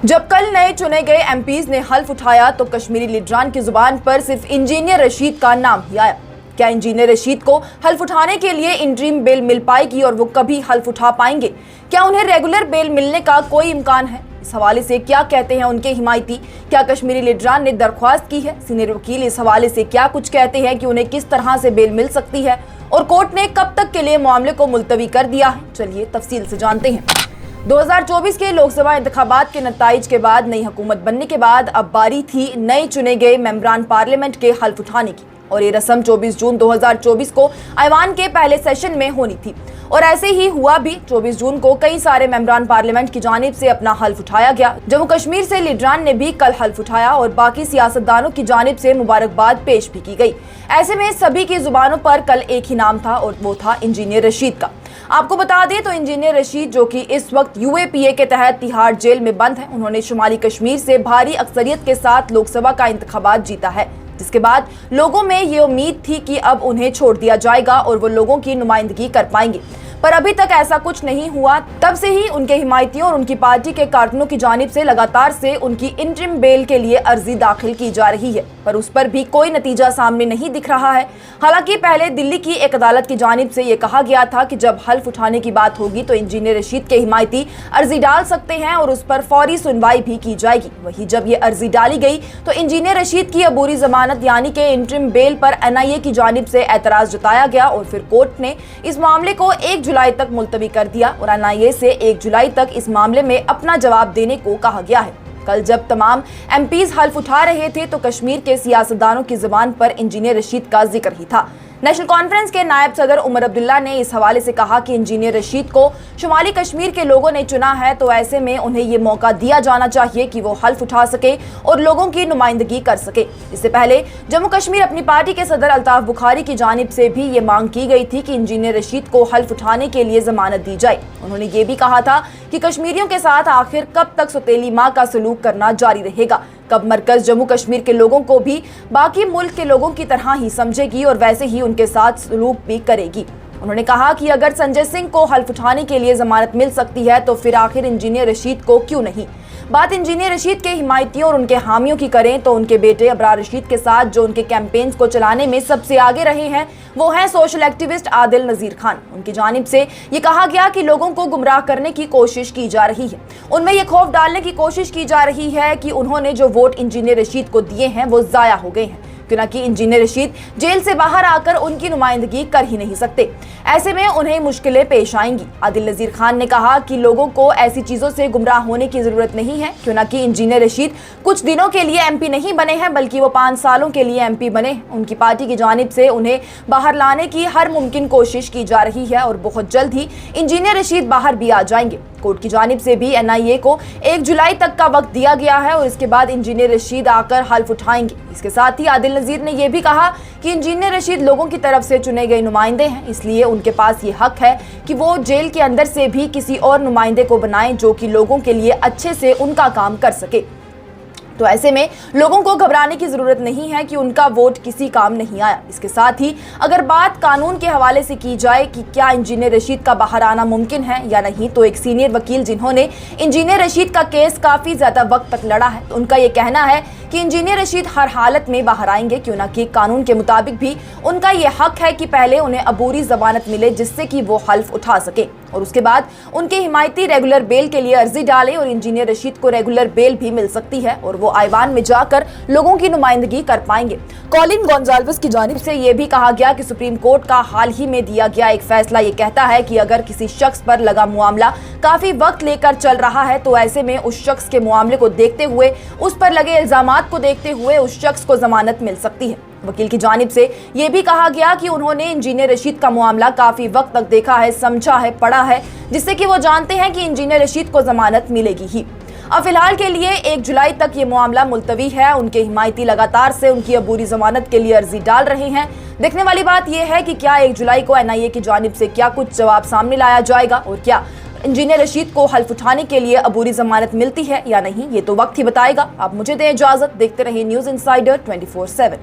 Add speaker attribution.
Speaker 1: जब कल नए चुने गए एमपीज ने हल्फ उठाया तो कश्मीरी लीडरान की जुबान पर सिर्फ इंजीनियर रशीद का नाम ही आया। क्या इंजीनियर रशीद को हल्फ उठाने के लिए इंटरिम बेल मिल पाएगी और वो कभी हल्फ उठा पाएंगे? क्या उन्हें रेगुलर बेल मिलने का कोई इम्कान है? इस हवाले से क्या कहते हैं उनके हिमायती? क्या कश्मीरी लीडरान ने दरख्वास्त की है? सीनियर वकील इस हवाले से क्या कुछ कहते हैं कि उन्हें किस तरह से बेल मिल सकती है और कोर्ट ने कब तक के लिए मामले को मुलतवी कर दिया है? चलिए तफसील से जानते हैं। 2024 के लोकसभा इंतखाबात के नताइज के बाद नई हुकूमत बनने के बाद अब बारी थी नए चुने गए मेंबरान पार्लियामेंट के हल्फ उठाने की, और ये रस्म 24 जून 2024 को ऐवान के पहले सेशन में होनी थी और ऐसे ही हुआ भी। 24 जून को कई सारे मेंबरान पार्लियामेंट की जानिब से अपना हल्फ उठाया गया। जम्मू कश्मीर से लीडरान ने भी कल हल्फ उठाया और बाकी सियासतदानों की जानिब से मुबारकबाद पेश भी की गई। ऐसे में सभी की जुबानों पर कल एक ही नाम था और वो था इंजीनियर रशीद का। आपको बता दें तो इंजीनियर रशीद, जो कि इस वक्त यूएपीए के तहत तिहाड़ जेल में बंद है, उन्होंने शुमाली कश्मीर से भारी अक्सरियत के साथ लोकसभा का इंतखाबात जीता है, जिसके बाद लोगों में ये उम्मीद थी कि अब उन्हें छोड़ दिया जाएगा और वो लोगों की नुमाइंदगी कर पाएंगे, पर अभी तक ऐसा कुछ नहीं हुआ। तब से ही उनके हिमायतियों और उनकी पार्टी के कारकुनों की जानिब से लगातार से उनकी इंटरिम बेल के लिए अर्जी दाखिल की जा रही है, पर उस पर भी कोई नतीजा सामने नहीं दिख रहा है। हालांकि पहले दिल्ली की एक अदालत की जानिब से ये कहा गया था कि जब हल्फ उठाने की बात होगी तो इंजीनियर रशीद के हिमायती अर्जी डाल सकते हैं और उस पर फौरी सुनवाई भी की जाएगी। वहीं जब ये अर्जी डाली गई तो इंजीनियर रशीद की अबूरी जमानत यानी कि इंटरिम बेल पर एनआईए की जानिब से एतराज जताया गया और फिर कोर्ट ने इस मामले को 1 जुलाई तक मुलतवी कर दिया और एनआईए से 1 जुलाई तक इस मामले में अपना जवाब देने को कहा गया है। कल जब तमाम एमपीज हल्फ उठा रहे थे तो कश्मीर के सियासतदानों की जुबान पर इंजीनियर रशीद का जिक्र ही था। नेशनल कॉन्फ्रेंस के नायब सदर उमर अब्दुल्ला ने इस हवाले से कहा कि इंजीनियर रशीद को शुमाली कश्मीर के लोगों ने चुना है, तो ऐसे में उन्हें ये मौका दिया जाना चाहिए कि वो हल्फ उठा सके और लोगों की नुमाइंदगी कर सके। इससे पहले जम्मू कश्मीर अपनी पार्टी के सदर अल्ताफ बुखारी की जानिब से भी ये मांग की गई थी कि इंजीनियर रशीद को हल्फ उठाने के लिए जमानत दी जाए। उन्होंने ये भी कहा था कि कश्मीरियों के साथ आखिर कब तक सौतेली माँ का सलूक करना जारी रहेगा, कब मरकज जम्मू कश्मीर के लोगों को भी बाकी मुल्क के लोगों की तरह ही समझेगी और वैसे ही उनके साथ सलूक भी करेगी। उन्होंने कहा कि अगर संजय सिंह को हल्फ उठाने के लिए जमानत मिल सकती है तो फिर आखिर इंजीनियर रशीद को क्यों नहीं। बात इंजीनियर रशीद के हिमायतियों और उनके हामियों की करें तो उनके बेटे अबरार रशीद के साथ जो उनके कैंपेन्स को चलाने में सबसे आगे रहे हैं वो हैं सोशल एक्टिविस्ट आदिल नजीर खान। उनकी जानिब से ये कहा गया कि लोगों को गुमराह करने की कोशिश की जा रही है, उनमें ये खौफ डालने की कोशिश की जा रही है कि उन्होंने जो वोट इंजीनियर रशीद को दिए हैं वो जाया हो गए हैं, क्योंकि इंजीनियर रशीद जेल से बाहर आकर उनकी नुमाइंदगी कर ही नहीं सकते। ऐसे में उन्हें मुश्किलें पेश आएंगी। आदिल नजीर खान ने कहा कि लोगों को ऐसी चीजों से गुमराह होने की जरूरत नहीं है, क्योंकि इंजीनियर रशीद कुछ दिनों के लिए एमपी नहीं बने हैं बल्कि वो 5 सालों के लिए एमपी बने। उनकी पार्टी की जानिब से उन्हें बाहर लाने की हर मुमकिन कोशिश की जा रही है और बहुत जल्द ही इंजीनियर रशीद बाहर भी आ जाएंगे। कोर्ट की जानिब से भी एनआईए को 1 जुलाई तक का वक्त दिया गया है और इसके बाद इंजीनियर रशीद आकर हल्फ उठाएंगे। इसके साथ ही आदिल नजीर ने यह भी कहा कि इंजीनियर रशीद लोगों की तरफ से चुने गए नुमाइंदे हैं, इसलिए उनके पास ये हक है कि वो जेल के अंदर से भी किसी और नुमाइंदे को बनाएं जो कि लोगों के लिए अच्छे से उनका काम कर सके। तो ऐसे में लोगों को घबराने की जरूरत नहीं है कि उनका वोट किसी काम नहीं आया। इसके साथ ही अगर बात कानून के हवाले से की जाए कि क्या इंजीनियर रशीद का बाहर आना मुमकिन है या नहीं, तो एक सीनियर वकील जिन्होंने इंजीनियर रशीद का केस काफी ज्यादा वक्त तक लड़ा है, उनका ये कहना है कि इंजीनियर रशीद हर हालत में बाहर आएंगे, क्योंकि कानून के मुताबिक भी उनका ये हक है कि पहले उन्हें अबूरी जमानत मिले जिससे कि वो हल्फ उठा सके और उसके बाद उनके हिमायती रेगुलर बेल के लिए अर्जी डालें और इंजीनियर रशीद को रेगुलर बेल भी मिल सकती है और वो ऐवान में जाकर लोगों की नुमाइंदगी कर पाएंगे। कॉलिन गोंजाल्विस की जानिब से ये भी कहा गया कि सुप्रीम कोर्ट का हाल ही में दिया गया एक फैसला ये कहता है कि अगर किसी शख्स पर लगा मामला काफी वक्त लेकर चल रहा है तो ऐसे में उस शख्स के मामले को देखते हुए, उस पर लगे इल्जामात को देखते हुए उस शख्स को जमानत मिल सकती है। वकील की जानिब से यह भी कहा गया कि उन्होंने इंजीनियर रशीद का मामला काफी वक्त तक देखा है, समझा है, पढ़ा है, जिससे कि वो जानते हैं कि इंजीनियर रशीद को जमानत मिलेगी ही। अब फिलहाल के लिए 1 जुलाई तक ये मामला मुलतवी है। उनके हिमायती लगातार से उनकी अबूरी जमानत के लिए अर्जी डाल रहे हैं। देखने वाली बात यह है कि क्या 1 जुलाई को एनआईए की जानिब से क्या कुछ जवाब सामने लाया जाएगा और क्या इंजीनियर रशीद को हल्फ उठाने के लिए अबूरी जमानत मिलती है या नहीं, ये तो वक्त ही बताएगा। आप मुझे दें इजाजत, देखते रहिए न्यूज़ इनसाइडर 24/7।